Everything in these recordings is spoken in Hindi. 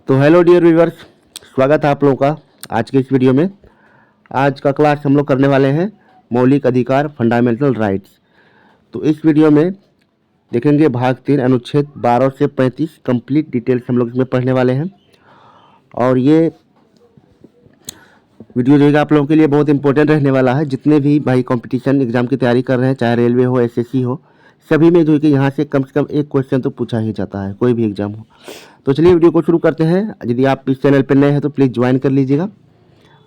तो हेलो डियर व्यूअर्स, स्वागत है आप लोगों का आज के इस वीडियो में। आज का क्लास हम लोग करने वाले हैं मौलिक अधिकार फंडामेंटल राइट्स। तो इस वीडियो में देखेंगे भाग 3 अनुच्छेद 12 से 35 कंप्लीट डिटेल्स हम लोग इसमें पढ़ने वाले हैं। और ये वीडियो जो है आप लोगों के लिए बहुत इंपॉर्टेंट रहने वाला है। जितने भी भाई कंपटीशन एग्जाम की तैयारी कर रहे हैं, चाहे रेलवे हो, एसएससी हो, सभी में जो है कि यहाँ से कम एक क्वेश्चन तो पूछा ही जाता है, कोई भी एग्जाम हो। तो चलिए वीडियो को शुरू करते हैं। यदि आप इस चैनल पर नए हैं तो प्लीज़ ज्वाइन कर लीजिएगा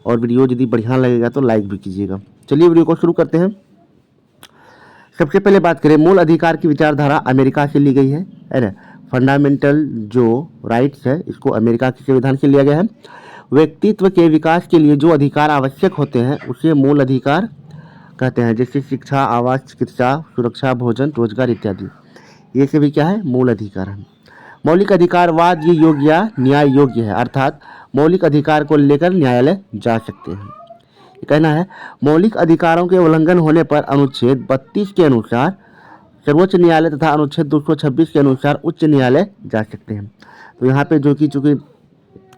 और वीडियो यदि बढ़िया लगेगा तो लाइक भी कीजिएगा। चलिए वीडियो को शुरू करते हैं। सबसे पहले बात करें, मूल अधिकार की विचारधारा अमेरिका से ली गई है ना। फंडामेंटल जो राइट्स है इसको अमेरिका के संविधान से लिया गया है। व्यक्तित्व के विकास के लिए जो अधिकार आवश्यक होते हैं उसे मूल अधिकार कहते हैं, जैसे शिक्षा, आवास, चिकित्सा, सुरक्षा, भोजन, रोजगार इत्यादि। ये सभी क्या है? मूल अधिकार है। मौलिक अधिकारवाद ये योग्य या न्याय योग्य है, अर्थात मौलिक अधिकार को लेकर न्यायालय जा सकते हैं। ये कहना है मौलिक अधिकारों के उल्लंघन होने पर अनुच्छेद 32 के अनुसार सर्वोच्च न्यायालय तथा अनुच्छेद 226 के अनुसार उच्च न्यायालय जा सकते हैं। तो यहाँ पे जो कि चूंकि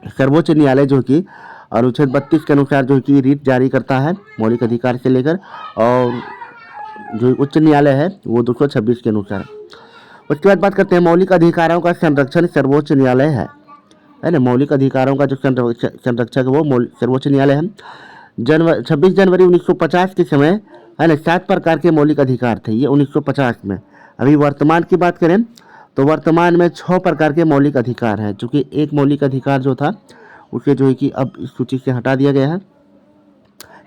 सर्वोच्च न्यायालय जो कि अनुच्छेद 32 के अनुसार जो कि रीट जारी करता है मौलिक अधिकार से लेकर, और जो उच्च न्यायालय है वो 226 के अनुसार। उसके बाद बात करते हैं मौलिक अधिकारों का संरक्षण सर्वोच्च न्यायालय है ना। मौलिक अधिकारों का जो संरक्षक है वो सर्वोच्च न्यायालय है। 26 जनवरी 1950 के समय है ना 7 प्रकार के मौलिक अधिकार थे, ये 1950 में। अभी वर्तमान की बात करें तो वर्तमान में 6 प्रकार के मौलिक अधिकार हैं, चूँकि एक मौलिक अधिकार जो था उसे जो है कि अब इस सूची से हटा दिया गया है।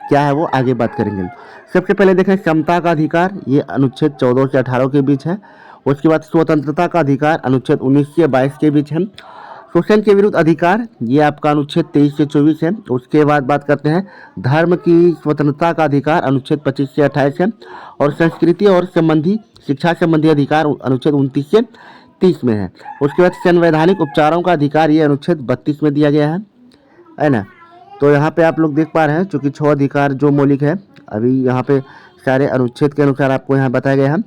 क्या है वो आगे बात करेंगे। सबसे पहले देखें समता का अधिकार, ये अनुच्छेद 14 से 18 के बीच है। उसके बाद स्वतंत्रता का अधिकार अनुच्छेद 19 से 22 के बीच है। शोषण के विरुद्ध अधिकार ये आपका अनुच्छेद 23 से 24 है। उसके बाद बात करते हैं धर्म की स्वतंत्रता का अधिकार अनुच्छेद 25 से 28 है। और संस्कृति और संबंधी शिक्षा संबंधी अधिकार अनुच्छेद 29 से 30 में है। उसके बाद संवैधानिक उपचारों का अधिकार ये अनुच्छेद 32 में दिया गया है ना। तो यहाँ पे आप लोग देख पा रहे हैं चूँकि 6 अधिकार जो मौलिक है अभी यहाँ पे सारे अनुच्छेद के अनुसार आपको यहाँ बताया गया है।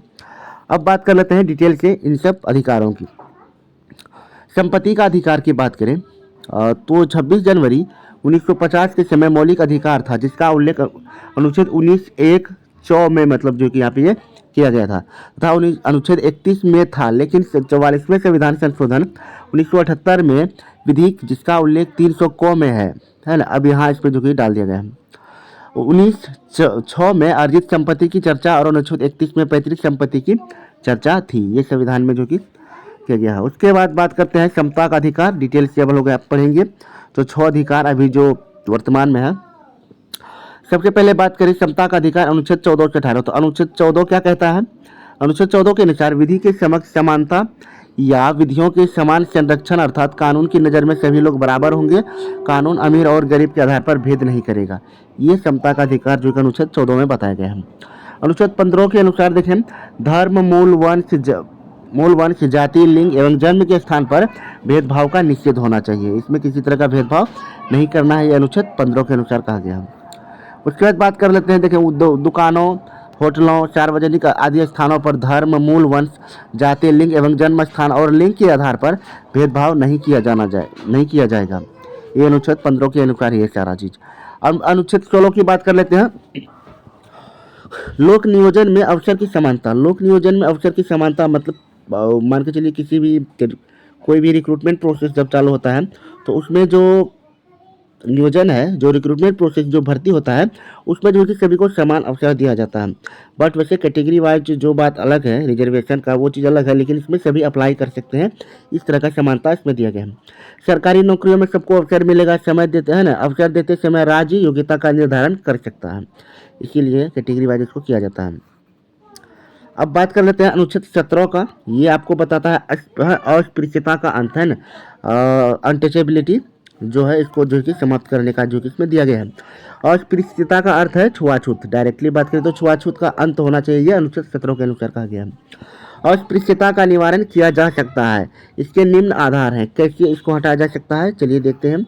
अब बात कर लेते हैं डिटेल से इन सब अधिकारों की। संपत्ति का अधिकार की बात करें तो 26 जनवरी 1950 के समय मौलिक अधिकार था जिसका उल्लेख अनुच्छेद 19(1)(च) में मतलब जो कि यहाँ पे ये किया गया था तथा अनुच्छेद 31 में था, लेकिन 44वें संविधान संशोधन 1978 में विधिक जिसका उल्लेख 300(क) में है ना, अब यहाँ इस पर जो कि डाल दिया गया है। 19(6) में अर्जित संपत्ति की चर्चा और अनुच्छेद 31 में पैतृक संपत्ति की चर्चा थी, ये संविधान में जो कि किया गया है। उसके बाद बात करते हैं समता का अधिकार, डिटेल से अब लोग आप पढ़ेंगे। तो 6 अधिकार अभी जो वर्तमान में है। सबसे पहले बात करें समता का अधिकार अनुच्छेद 14 से 18। तो अनुच्छेद 14 क्या कहता है? अनुच्छेद 14 के अनुसार विधि के समक्ष समानता या विधियों के समान संरक्षण, अर्थात कानून की नज़र में सभी लोग बराबर होंगे। कानून अमीर और गरीब के आधार पर भेद नहीं करेगा। ये समता का अधिकार जो कि अनुच्छेद 14 में बताया गया है। अनुच्छेद 15 के अनुसार देखें धर्म, मूल वंश, जाति, लिंग एवं जन्म के स्थान पर भेदभाव का निषेध होना चाहिए। इसमें किसी तरह का भेदभाव नहीं करना है, ये अनुच्छेद 15 के अनुसार कहा गया है। उसके बाद बात कर लेते हैं, देखें दुकानों, होटलों, सार्वजनिक आदि स्थानों पर धर्म, मूल वंश, जाति, लिंग एवं जन्म स्थान और लिंग के आधार पर भेदभाव नहीं किया जाएगा। ये अनुच्छेद 15 के अनुसार ही है सारा चीज। अब अनुच्छेद 16 की बात कर लेते हैं। लोक नियोजन में अवसर की समानता। लोक नियोजन में अवसर की समानता मतलब मान के चलिए किसी भी कोई भी रिक्रूटमेंट प्रोसेस जब चालू होता है तो उसमें जो नियोजन है, जो रिक्रूटमेंट प्रोसेस जो भर्ती होता है उसमें जो कि सभी को समान अवसर दिया जाता है। बट वैसे कैटेगरी वाइज जो बात अलग है, रिजर्वेशन का वो चीज़ अलग है, लेकिन इसमें सभी अप्लाई कर सकते हैं। इस तरह का समानता इसमें दिया गया है। सरकारी नौकरियों में सबको अवसर मिलेगा, समय देते हैं ना, अवसर देते समय राज्य योग्यता का निर्धारण कर सकता है, इसीलिए कैटेगरी वाइज इसको किया जाता है। अब बात कर लेते हैं अनुच्छेद 17 का। ये आपको बताता है अस्पृश्यता का अंत है ना, अनटचेबिलिटी जो है इसको जो कि समाप्त करने का जो कि इसमें दिया गया है। अस्पृश्यता का अर्थ है छुआछूत। डायरेक्टली बात करें तो छुआछूत का अंत होना चाहिए, ये अनुच्छेद 17 के अनुसार कहा गया है। अस्पृश्यता का निवारण किया जा सकता है, इसके निम्न आधार हैं। कैसे इसको हटाया जा सकता है चलिए देखते हैं।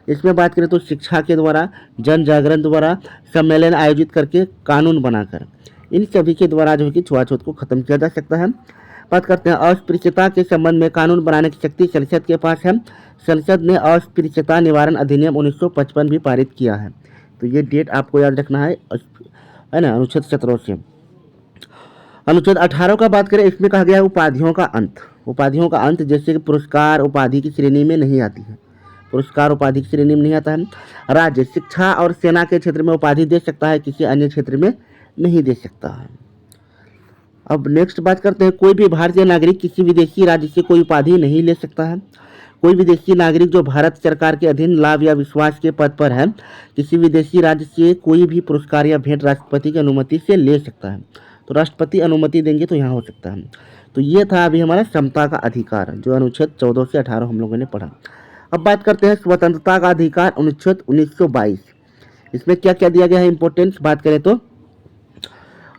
इसमें बात करें तो शिक्षा के द्वारा, जन जागरण द्वारा, सम्मेलन आयोजित करके, कानून बनाकर, इन सभी के द्वारा जो है कि छुआछूत को खत्म किया जा सकता है। बात करते हैं अस्पृश्यता के संबंध में कानून बनाने की शक्ति संसद के पास है। संसद ने अस्पृश्यता निवारण अधिनियम 1955 भी पारित किया है। तो ये डेट आपको याद रखना है ना। अनुच्छेद 17 से अनुच्छेद 18 का बात करें, इसमें कहा गया है उपाधियों का अंत। उपाधियों का अंत जैसे कि पुरस्कार उपाधि की श्रेणी में नहीं आती है, पुरस्कार उपाधि की श्रेणी में नहीं आता है। राज्य शिक्षा और सेना के क्षेत्र में उपाधि दे सकता है, किसी अन्य क्षेत्र में नहीं दे सकता है। अब नेक्स्ट बात करते हैं, कोई भी भारतीय नागरिक किसी विदेशी राज्य से कोई उपाधि नहीं ले सकता है। कोई विदेशी नागरिक जो भारत सरकार के अधीन लाभ या विश्वास के पद पर है, किसी विदेशी राज्य से कोई भी पुरस्कार या भेंट राष्ट्रपति की अनुमति से ले सकता है। तो राष्ट्रपति अनुमति देंगे तो यहाँ हो सकता है। तो ये था अभी हमारा समता का अधिकार, जो अनुच्छेद 14 से 18 हम लोगों ने पढ़ा। अब बात करते हैं स्वतंत्रता का अधिकार, अनुच्छेद 1922। इसमें क्या क्या दिया गया है इंपॉर्टेंस बात करें तो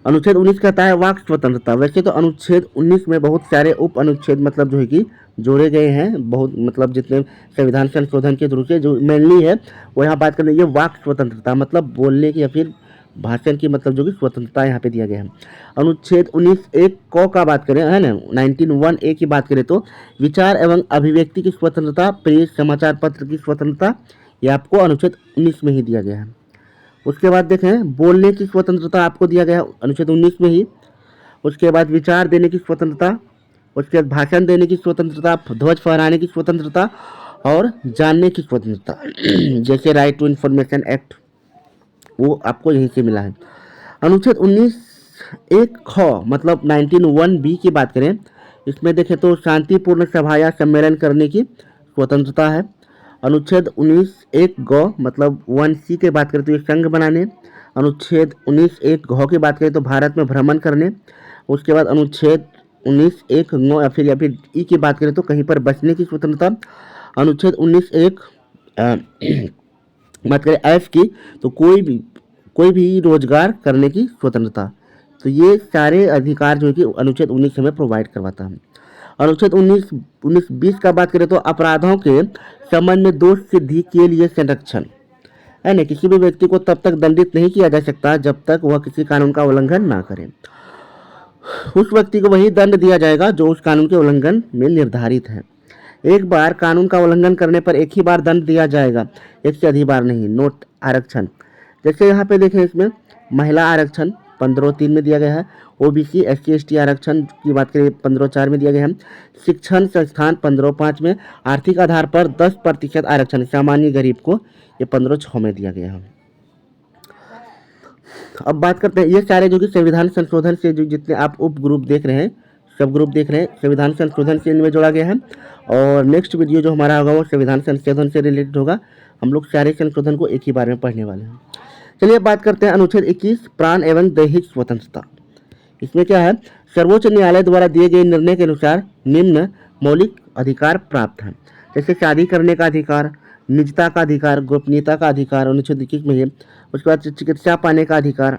अनुच्छेद 19 कहता है वाक स्वतंत्रता। वैसे तो अनुच्छेद 19 में बहुत सारे उप अनुच्छेद मतलब जो है कि जोड़े गए हैं, बहुत मतलब जितने संविधान संशोधन के थ्रू से जो मेनली है वो यहाँ बात करें, ये वाक स्वतंत्रता मतलब बोलने की या फिर भाषण की मतलब जो कि स्वतंत्रता यहाँ पे दिया गया है। अनुच्छेद 19(1) क का बात करें है ना, 19(1)(a) की बात करें तो विचार एवं अभिव्यक्ति की स्वतंत्रता, प्रेस समाचार पत्र की स्वतंत्रता, ये आपको अनुच्छेद 19 में ही दिया गया है। उसके बाद देखें बोलने की स्वतंत्रता आपको दिया गया है अनुच्छेद 19 में ही। उसके बाद विचार देने की स्वतंत्रता, उसके बाद भाषण देने की स्वतंत्रता, ध्वज फहराने की स्वतंत्रता और जानने की स्वतंत्रता जैसे राइट टू इन्फॉर्मेशन एक्ट, वो आपको यहीं से मिला है। अनुच्छेद 19(1) ख मतलब 19(1)(b) की बात करें, इसमें देखें तो शांतिपूर्ण सभा या सम्मेलन करने की स्वतंत्रता है। अनुच्छेद 19(1) ग मतलब 1C की बात करें तो ये संघ बनाने। अनुच्छेद 19(1) घ की बात करें तो भारत में भ्रमण करने। उसके बाद अनुच्छेद 19(1) ङ या फिर ई की बात करें तो कहीं पर बचने की स्वतंत्रता। अनुच्छेद 19(1) बात करें एफ की तो कोई भी रोजगार करने की स्वतंत्रता। तो ये सारे अधिकार जो है कि अनुच्छेद 19 हमें प्रोवाइड करवाता है। अनुच्छेद 19(20) का बात करें तो अपराधों के संबंध में दोष सिद्धि के लिए संरक्षण है ना, किसी भी व्यक्ति को तब तक दंडित नहीं किया जा सकता जब तक वह किसी कानून का उल्लंघन ना करे। उस व्यक्ति को वही दंड दिया जाएगा जो उस कानून के उल्लंघन में निर्धारित है। एक बार कानून का उल्लंघन करने पर एक ही बार दंड दिया जाएगा, एक से अधिक बार नहीं। नोट आरक्षण, जैसे यहाँ पे देखें इसमें महिला आरक्षण 15(3) में दिया गया है। ओबीसी SC ST आरक्षण की बात करें 15(4) में दिया गया है। शिक्षण संस्थान 15(5) में। आर्थिक आधार पर 10% आरक्षण सामान्य गरीब को, ये 15(6) में दिया गया है। अब बात करते हैं ये सारे जो कि संविधान संशोधन से जो जितने आप उप ग्रुप देख रहे हैं, सब ग्रुप देख रहे हैं, संविधान संशोधन से इनमें जोड़ा गया है। और नेक्स्ट वीडियो जो हमारा होगा वो संविधान संशोधन से रिलेटेड होगा। हम लोग सारे संशोधन को एक ही बार में पढ़ने वाले हैं। चलिए बात करते हैं अनुच्छेद 21 प्राण एवं दैहिक स्वतंत्रता। इसमें क्या है, सर्वोच्च न्यायालय द्वारा दिए गए निर्णय के अनुसार निम्न मौलिक अधिकार प्राप्त हैं, जैसे शादी करने का अधिकार, निजता का अधिकार, गोपनीयता का अधिकार अनुच्छेद 21 में है। उसके बाद चिकित्सा पाने का अधिकार,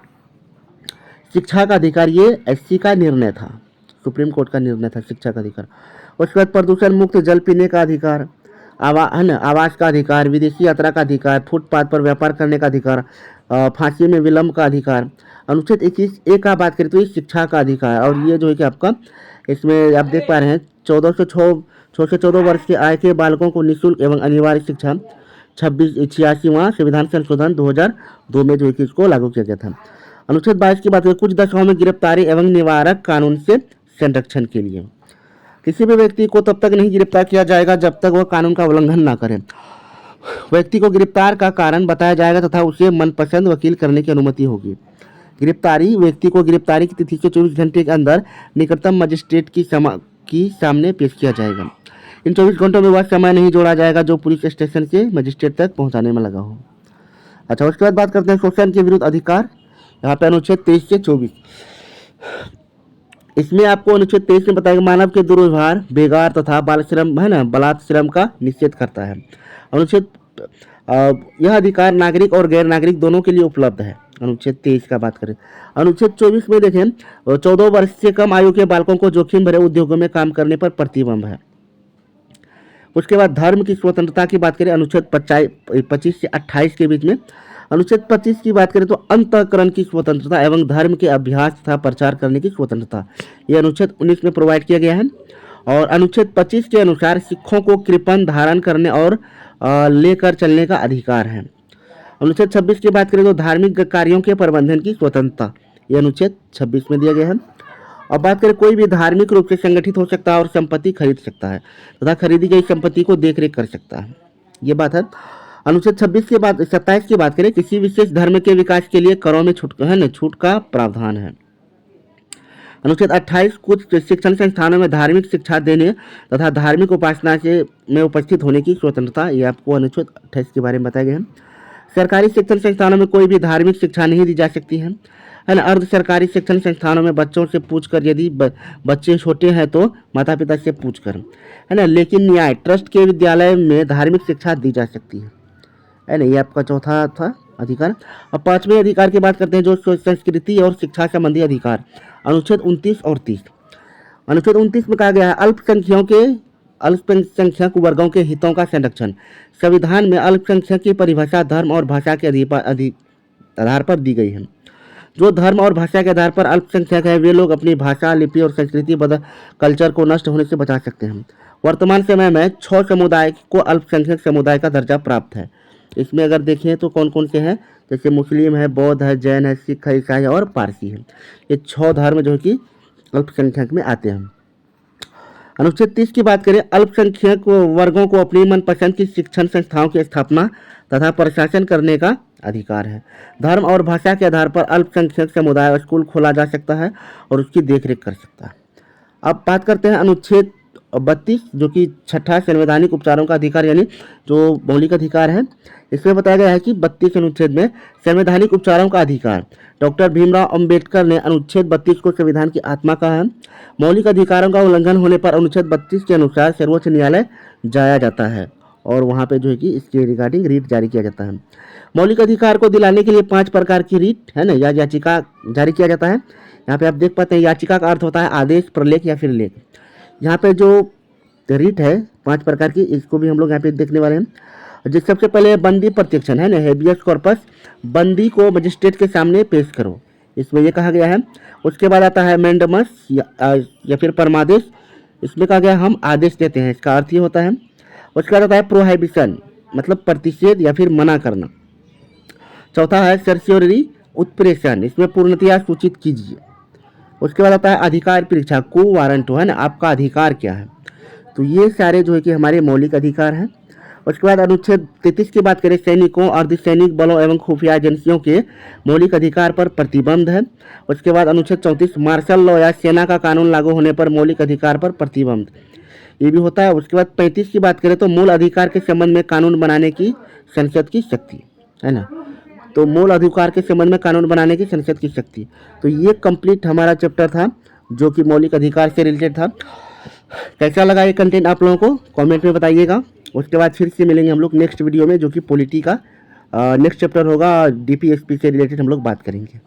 शिक्षा का अधिकार, ये SC का निर्णय था, सुप्रीम कोर्ट का निर्णय था शिक्षा का अधिकार। उसके बाद प्रदूषण मुक्त जल पीने का अधिकार, आवास का अधिकार, विदेशी यात्रा का अधिकार, फुटपाथ पर व्यापार करने का अधिकार, फांसी में विलंब का अधिकार। अनुच्छेद 21(a) का बात करें तो ये शिक्षा का अधिकार, और ये जो है कि आपका इसमें आप देख पा रहे हैं 6 से 14 वर्ष की आयु के बालकों को निःशुल्क एवं अनिवार्य शिक्षा 86वां संविधान संशोधन 2002 में जो है कि इसको लागू किया गया था। अनुच्छेद 22 की बात करें, कुछ दशाओं में गिरफ्तारी एवं निवारक कानून से संरक्षण के लिए किसी भी व्यक्ति को तब तक नहीं गिरफ्तार किया जाएगा जब तक वह कानून का उल्लंघन ना करे। व्यक्ति को गिरफ्तार का कारण बताया जाएगा तथा उसे मनपसंद वकील करने की अनुमति होगी। गिरफ्तारी व्यक्ति को गिरफ्तारी की तिथि के 24 घंटे के अंदर निकटतम मजिस्ट्रेट की सामने पेश किया जाएगा। इन 24 घंटों में वह समय नहीं जोड़ा जाएगा जो पुलिस स्टेशन से मजिस्ट्रेट तक पहुंचाने में लगा हो। अच्छा, उसके बाद बात करते हैं शोषण के विरुद्ध अधिकार। यहाँ पे अनुच्छेद 23 से 24, इसमें आपको अनुच्छेद 23 में बताया मानव के दुर्व्यवहार, बेगार तथा बाल श्रम है ना, बलात् श्रम का निषेध करता है। अनुच्छेद यह अधिकार नागरिक और गैर नागरिक दोनों के लिए उपलब्ध है। अनुच्छेद 23 का बात करें। अनुच्छेद 24 में देखें 14 वर्ष से कम आयु के बालकों को जोखिम भरे उद्योगों में काम करने पर प्रतिबंध है। उसके बाद धर्म की स्वतंत्रता की बात करें, अनुच्छेद 25 से 28 के बीच में। अनुच्छेद 25 की बात करें तो अंतःकरण की स्वतंत्रता एवं धर्म के अभ्यास तथा प्रचार करने की स्वतंत्रता, यह अनुच्छेद 19 में प्रोवाइड किया गया है। और अनुच्छेद 25 के अनुसार सिखों को कृपण धारण करने और लेकर चलने का अधिकार है। अनुच्छेद 26 की बात करें तो धार्मिक कार्यों के प्रबंधन की स्वतंत्रता, यह अनुच्छेद 26 में दिया गया है। अब बात करें कोई भी धार्मिक रूप से संगठित हो सकता है और संपत्ति खरीद सकता है तथा खरीदी गई संपत्ति को देखरेख कर सकता है, ये बात है। अनुच्छेद 26 के बाद 27 की बात करें किसी विशेष धर्म के विकास के लिए करों में छूट का प्रावधान है। अनुच्छेद 28 कुछ शिक्षण संस्थानों में धार्मिक शिक्षा देने तथा धार्मिक उपासना में उपस्थित होने की स्वतंत्रता, ये आपको अनुच्छेद 28 के बारे में बताया गया है। सरकारी शिक्षण संस्थानों में कोई भी धार्मिक शिक्षा नहीं दी जा सकती है ना। अर्ध सरकारी शिक्षण संस्थानों में बच्चों से पूछकर, यदि बच्चे छोटे हैं तो माता पिता से पूछकर, है ना। लेकिन न्याय ट्रस्ट के विद्यालय में धार्मिक शिक्षा दी जा सकती है ना। ये आपका चौथा था अधिकार। अब पांचवें अधिकार की बात करते हैं जो संस्कृति और शिक्षा संबंधी अधिकार, अनुच्छेद 29 और 30। अनुच्छेद 29 में कहा गया है अल्पसंख्यक वर्गों के हितों का संरक्षण। संविधान में अल्पसंख्यक की परिभाषा धर्म और भाषा के आधार पर दी गई है। जो धर्म और भाषा के आधार पर अल्पसंख्यक है वे लोग अपनी भाषा, लिपि और संस्कृति कल्चर को नष्ट होने से बचा सकते हैं। वर्तमान समय में 6 समुदाय को अल्पसंख्यक समुदाय का दर्जा प्राप्त है। इसमें अगर देखें तो कौन कौन से हैं, जैसे मुस्लिम है, बौद्ध है, जैन है, सिख है, ईसाई और पारसी है। ये 6 धर्म जो कि अल्पसंख्यक में आते हैं। अनुच्छेद 30 की बात करें अल्पसंख्यक वर्गों को अपनी मनपसंद की शिक्षण संस्थाओं की स्थापना तथा प्रशासन करने का अधिकार है। धर्म और भाषा के आधार पर अल्पसंख्यक समुदाय स्कूल खोला जा सकता है और उसकी देखरेख कर सकता है। अब बात करते हैं अनुच्छेद 32 जो कि छठा संवैधानिक उपचारों का अधिकार यानी जो मौलिक अधिकार है। इसमें बताया गया है कि 32 अनुच्छेद में संवैधानिक उपचारों का अधिकार, डॉक्टर भीमराव अंबेडकर ने अनुच्छेद 32 को संविधान की आत्मा कहा है। मौलिक अधिकारों का उल्लंघन होने पर अनुच्छेद 32 के अनुसार सर्वोच्च न्यायालय जाया जाता है और वहाँ पे जो है कि इसके रिगार्डिंग रीट जारी किया जाता है। मौलिक अधिकार को दिलाने के लिए 5 प्रकार की रीट है ना या याचिका जारी किया जाता है। यहाँ पे आप देख पाते हैं याचिका का अर्थ होता है आदेश, प्रलेख या फिर लेख। यहाँ पे जो रीट है 5 प्रकार की, इसको भी हम लोग यहाँ पे देखने वाले हैं। जिस सबसे पहले बंदी प्रत्यक्षण है ना, हेबियस कॉर्पस, बंदी को मजिस्ट्रेट के सामने पेश करो, इसमें ये कहा गया है। उसके बाद आता है मैंडमस या फिर परमादेश, इसमें कहा गया हम आदेश देते हैं, इसका अर्थ ये होता है। उसके बाद आता है प्रोहाइबिशन मतलब प्रतिषेध या फिर मना करना। चौथा है सर्सियोरी उत्प्रेषण, इसमें पूर्णतया सूचित कीजिए। उसके बाद आता है अधिकार परीक्षा, को वारंट है ना, आपका अधिकार क्या है। तो ये सारे जो है कि हमारे मौलिक अधिकार हैं। उसके बाद अनुच्छेद 33 की बात करें सैनिकों, अर्धसैनिक बलों एवं खुफिया एजेंसियों के मौलिक अधिकार पर प्रतिबंध है। उसके बाद अनुच्छेद 34 मार्शल लॉ या सेना का कानून लागू होने पर मौलिक अधिकार पर प्रतिबंध, ये भी होता है। उसके बाद 35 की बात करें तो मूल अधिकार के संबंध में कानून बनाने की संसद की शक्ति है ना। तो मूल अधिकार के संबंध में कानून बनाने की संसद की शक्ति। तो ये कंप्लीट हमारा चैप्टर था जो कि मौलिक अधिकार से रिलेटेड था। कैसा लगा ये कंटेंट आप लोगों को कमेंट में बताइएगा। उसके बाद फिर से मिलेंगे हम लोग नेक्स्ट वीडियो में जो कि पॉलिटी का नेक्स्ट चैप्टर होगा, डीपीएसपी से रिलेटेड हम लोग बात करेंगे।